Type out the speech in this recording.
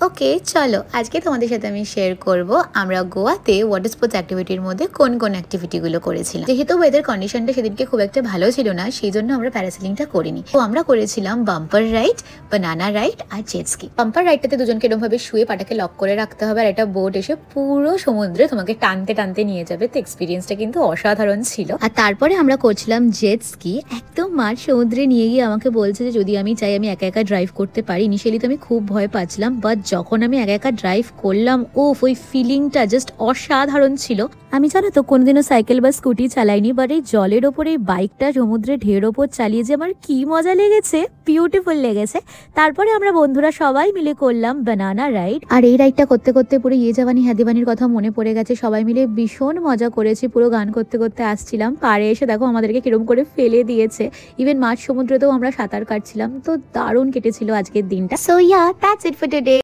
ওকে চলো আজকে তোমাদের সাথে আমি শেয়ার করব আমরা গোয়াতে ওয়াটার স্পোর্টস অ্যাক্টিভিটির মধ্যে কোন কোন অ্যাক্টিভিটিগুলো করেছিলাম। যেহেতু ওয়েদার কন্ডিশনটা সেদিনকে খুব একটা ভালো ছিল না, সেই জন্য আমরা প্যারাসেলিংটা করিনি। তো আমরা করেছিলাম বাম্পার রাইড, বানানা রাইড আর জেট স্কি। বাম্পার রাইডটাতে দুজনকে এরকম ভাবে শুয়ে পাটাকে লক করে রাখতে হবে, আর একটা বোট এসে পুরো সমুদ্রে তোমাকে টানতে টানতে নিয়ে যাবে। তো এক্সপিরিয়েন্সটা কিন্তু অসাধারণ ছিল। আর তারপরে আমরা করছিলাম জেট স্কি। একদম মাঝ সমুদ্রে নিয়ে গিয়ে আমাকে বলছে যে যদি আমি চাই আমি একা একা ড্রাইভ করতে পারি। ইনিশিয়ালি তো আমি খুব ভয় পাচ্ছিলাম, বাট যখন আমি একা একা ড্রাইভ করলাম ওই ফিলিংটা জাস্ট অসাধারণ ছিল। আমি জানো তো কোনোদিনও সাইকেল বা স্কুটি চালাইনি, বাট এই জলের ওপরে এই বাইকটা সমুদ্রের ঢেউর ওপর চালিয়ে যে আমার কি মজা লেগেছে, বিউটিফুল লেগেছে। তারপরে আমরা বন্ধুরা সবাই মিলে করলাম বানানা রাইড। আর এই রাইডটা করতে করতে পুরো ইয়ে জাবানি হাদিবানির কথা মনে পড়ে গেছে। সবাই মিলে ভীষণ মজা করেছি, পুরো গান করতে করতে আসছিলাম। পাড়ে এসে দেখো আমাদেরকে কিরম করে ফেলে দিয়েছে। ইভেন মাঝ সমুদ্রেতেও আমরা সাঁতার কাটছিলাম। তো দারুণ কেটেছিল আজকের দিনটা। So yeah that's it for today.